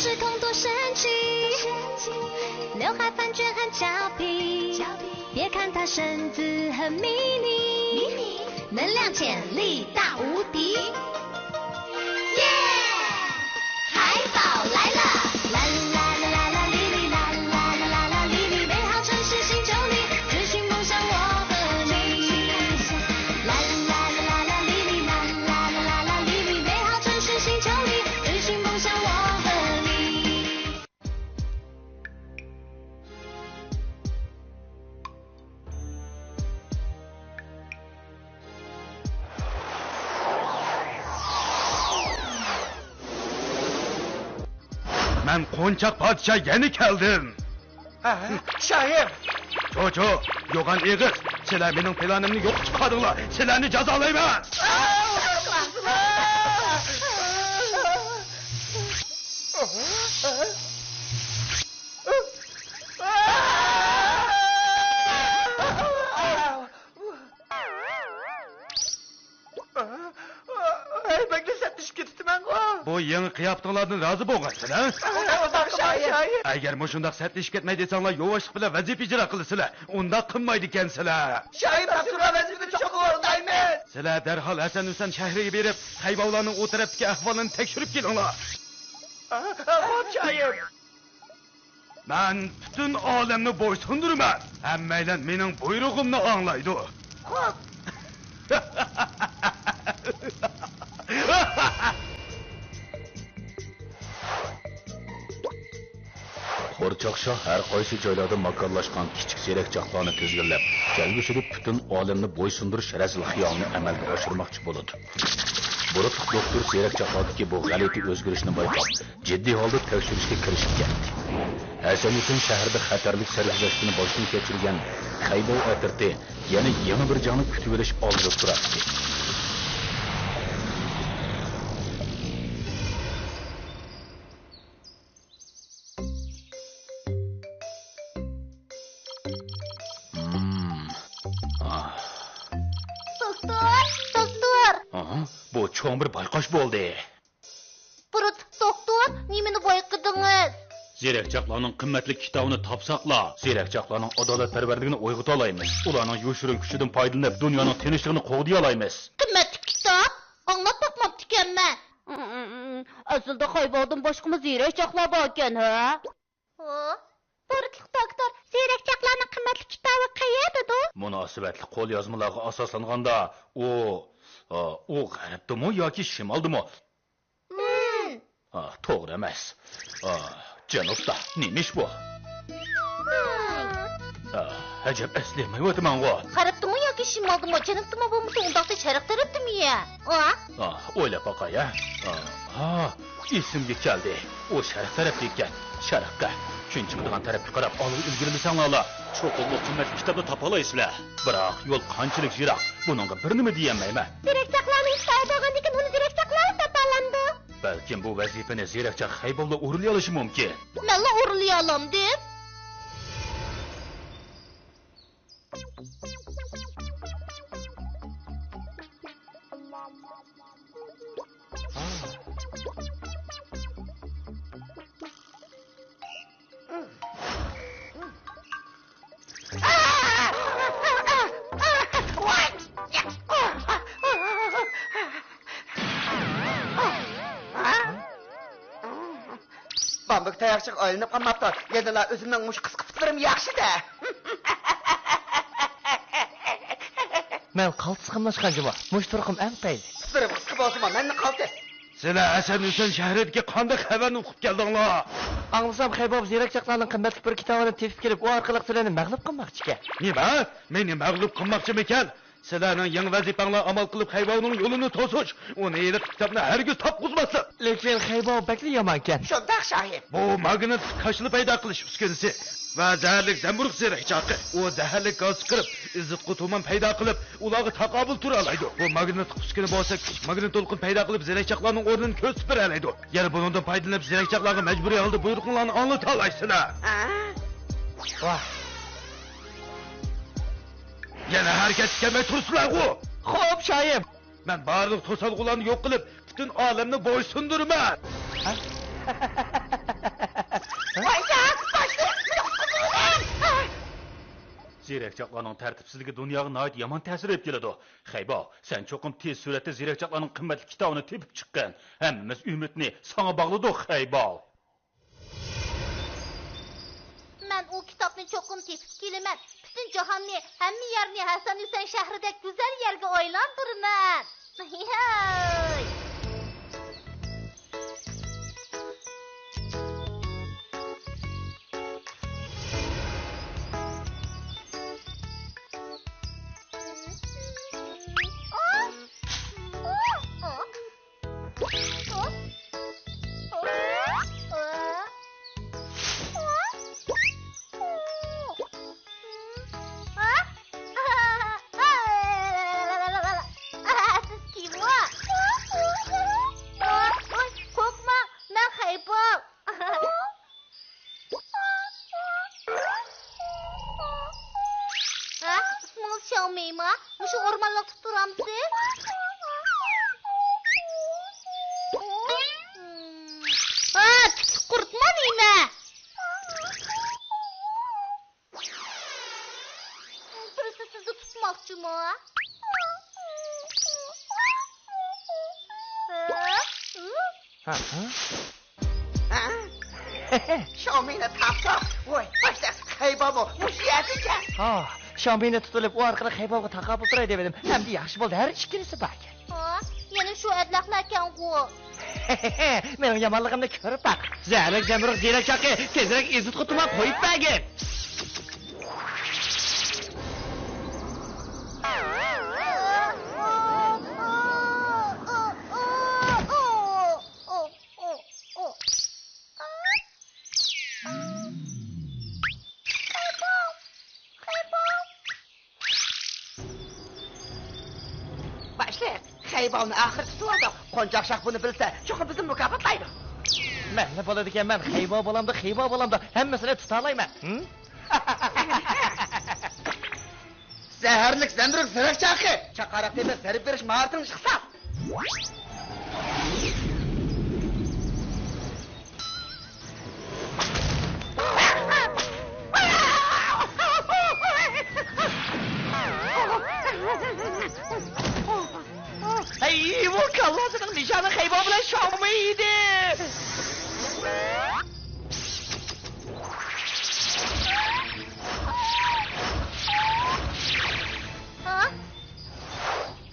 时空多神奇，刘海翻卷很俏皮，别看她身子很迷你，能量潜力大无敌。耶！海宝来了，啦啦啦啦啦哩哩啦啦啦啦啦哩哩，美好城市星球里，追寻梦想我和你。啦啦啦啦啦哩哩啦啦啦啦啦哩哩，美好城市星球里，追寻梦想我和你。Ben Konçak Padişah yeni geldim. Şahim. Çocuğu, yogan eğiz. Sizler benim planımı yok çıkardılar. Sizlerini cezalayayım. Bekle sen düşük ben o. Bu yeni kıyaptıklardan razı boğarsın ha? Şahim. Eğer muşundak sertleşik etmeyi desanglar yovaşlık bile vazip icra kılısılar. Onda kınmaydı kendisiler. Şahim tasvira vazifede çok orundaymış. Sizler derhal Hasan Hüseyin şehri berip, kaybavlarının o taraftaki ahvalını tekşürüp gelinglar. Hop Şahim. Ben bütün alemni boysundurman. Hemmeyle mening buyruğumni anglaydı. Hop. Qo'rchoqshoh har qaysi joylarda makonlashgan kichik serakchoqlarni tizginlab, kelgusida butun olamni bo'ysundirish razil xiyolini amalga oshirmoqchi bo'ladi. Buruq doktor serakchoqlardagi bu g'alati o'zgarishni bayqab, jiddiy holda tekshirishga kirishib ketdi. Hasan uchun shaharda xatarlik sarguzashtini boshdan kechirgan Xaybov atirti yana bir jonni kutib olish oldida turadi. Doktor. Bu cho'ng bir bayqash bo'ldi. Burut, doktor, nimeni bayqadingiz? Zerakchoqlarning qimmatli kitobini topsaqla, zerakchoqlarning adolatparvarligini uyg'ota olamiz. Ularning yoshirin kuchidan foydalanib, dunyoning tinchligini qo'g'diy olamiz. Qimmatli kitob? Anglab boqmabdi ekanman. Aslida Xaybovdan boshqami zerakchoqlar bor ekan, ha? Burutliq doktor, zerakchoqlarning qimmatli kitobi qayerda-da? Munosabatli qo'l yozmalarga asoslanganda, u g'arbdimi yoki shimoldimi? To'g'ri emas. Janobda, nima ish bu? Ajab eslaymayapman o. G'arbdimi yoki shimoldimi? Janubdimi bo'lmasa undaqda sharq tarafdimi ya? O'ylab boqay. Esimga keldi. O sharq tarafga ekan. Sharqqa. Chunki qilgan tarafga qarab olib ilgirmisanglar, cho'qinliq qimmatli kitobni topa olasizlar. Biroq yo'l qanchalik yiroq, buningga bir nima deyolmayman. Zerakchoqlarning kitobi bo'lgandan keyin uni zerakchoqlar topolandi. Balkim bu vazifani zerakchoq Xaybovlar o'rinlay olishi mumkin. Malla o'rinlay olamdi. Bambuk tayaqchiq olinib qolmabdi. Yedilar o'zimning mush qisqibtirim yaxshi-da. Men qaltis qamlashganjima. Mush turqim eng payli. Qisqirib qisqib olsam, menni qalti. Sizlar Hasan Hüseyin shahridagi qanday xabarni o'qib keldinglar? Anglasam Xaybov zerakchoqlarning qimmatli bir kitobini tepib kelib, u orqali sizlarni mag'lub qilmoqchi ekan. Nima? Meni mag'lub qilmoqchimi ekan? Sizlarning yangi vazifanglar amal qilib Xaybovning yo'lini to'sish, uni eliq kitobni hargiz topqizmaslik. Lekin Xaybov bakli yomon ekan. Shundoq Shahim. Bu magnet kashli paydo qilish uskunasi va zaharlik zamburug' zerakchoqi. U zaharlik gaz chiqarib, izzatqu tuman paydo qilib, ularga taqobil tura oladi. Bu magnet uskuni bo'lsa, kichik magnet to'lqin paydo qilib, zerakchoqlarning o'rnini ko'rsatib beradi. Yana bundan foydalanib, zerakchoqlarga majburiy holda buyruqlarni anglata olasizlar. Vah. Yana harakat qilmay turibsizlar-ku. Xo'p, Shoyim. Men barliq to'salg'ularni yo'q qilib, butun olamni bo'ysundiraman. Zirakçaqlarning tartibsizligi dunyoga nihoyat yomon ta'sir etib keladi. Xaybo, sen cho'qim tez suratda zirakçaqlarning qimmatli kitobini tepib chiqqan. Hammamiz umidni sana bog'ladik, Xaybo. Ben o kitapni çokum tepip kelimen. Bütün cahanni, hemmi yerini Hasan Hüseyin şehrideki güzel yerge oylandırman. Hey! Şamine tapsa, voy, başta kaybabo, müşiyetiken. Şambeyni tutulup o arkalı Xaybobga taqabul turay dedim. Hem de yaxshi bo'ldi, her ikkinisi bak. Yeni şu edlaqlarken ku. Mening yomonligimni ko'rib baq. Zalik jamroq zirakchaqi, tezroq izit qutuma qo'yib bagin. Xaybovni axir tutib Qo'njoqshaq buni bilsa, cho'qim bizni mukofotlaydi. Mayli bo'ladi ekan, men Xaybo bo'lamda, hammasini tuta olmayman. Zaharlik zamburug zirakchaqi, chaqariq deb zarb berish mahoratini chiqsa. Ay, bu kallasının nişanı Xaybo bilan Şamiydi.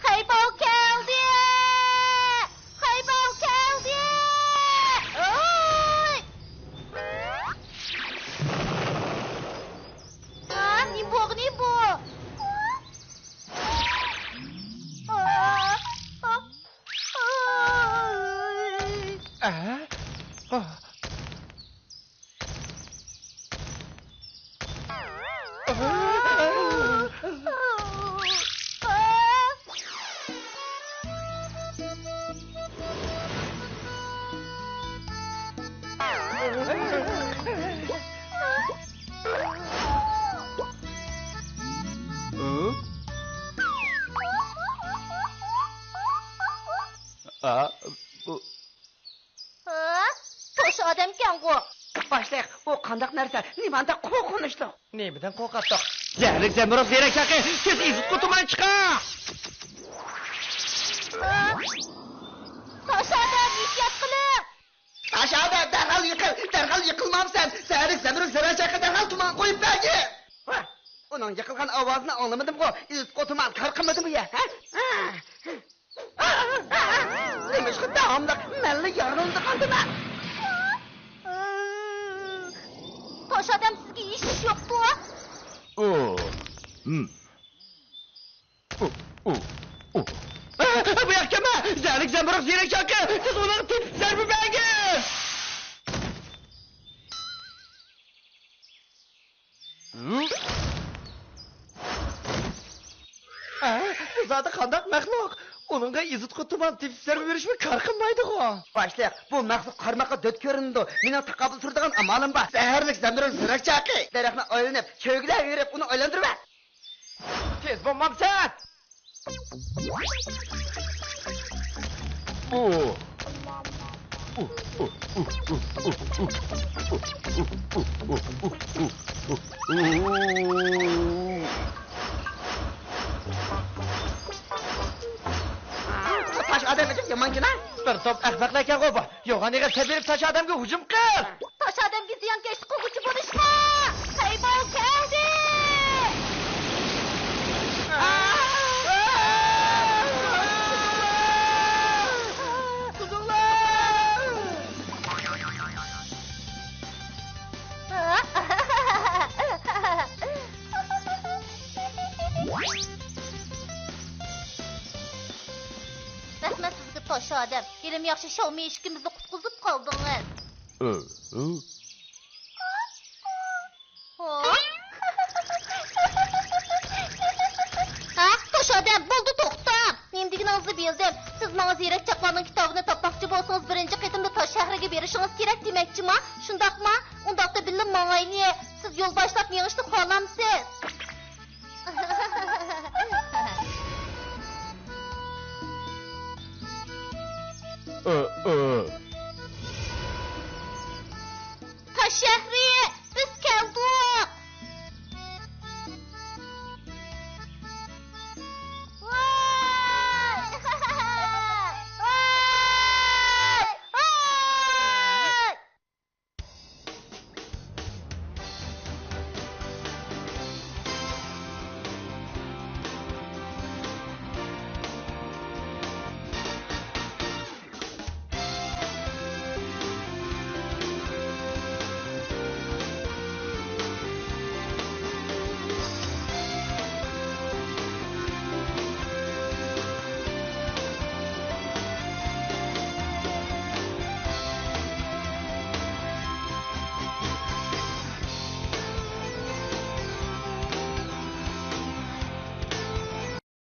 Xaybo keldi! Xaybo keldi! Oy! Ne bu? Toş adam geldi. Başlayıq, o qandaq narsa, nimanda qo'rqinishli. Nemidan qo'rqatdiq? Zalik zamroq zirakchaqi, tez izit qutuman chiqar. Toş adam ehtiyot qiling. Aşağıda derhal yıkılmamsan. Zalik zamroq zirakchaqi derhal tuman qo'yib bergi. Onun yıkılgan ovozini anlamadım ku. İzit qutuman qarqimadi bu ya? Demiş ki davamlıq mənli yarıldı qandıma. Toş adam sizge iş yoktu. Bu yakama! Zalik zamroq zirakchaqi, siz ularni tepib zarbi bergin. Bu zotda qandaq maxluq? Onunğa izit qutuman tepib zarbi berishmi qarqinmaydi-ku. Başlayıq, bu məxluq qarmaqa döt göründü. Mening taqabul turadigan amalim bor. Zaharlik zamroq zirakchaqi. Daraxtni oylanib, cho'gilab yurib, uni oylantirib ber. Tez bo'lmamsan. Taş adam için yaman ki lan. Bir top ahmoqlarga qo'yib, yo'g'oniga sabirib tosh odamga hujum qil. Tosh odamga ziyonkashlik qilguvchi bo'lishma. Haybol keldi. Rahmat sizga tosh odam. Elim yaxshi shovmi eshikimizni qutqizib qoldingiz. Ha, tosh odam, bo'ldi to'xtab. Mendiginizni bildim. Siz menga Ziyrak chaqlarning kitobini topmoqchi bo'lsangiz, birinchi qitimda Tosh shahriga berishingiz kerak demoqchimi? Shundaqmi? Undaqda bilib mangayli. Siz yo'l boshlab mengishni xohlamsiz? Tosh shahri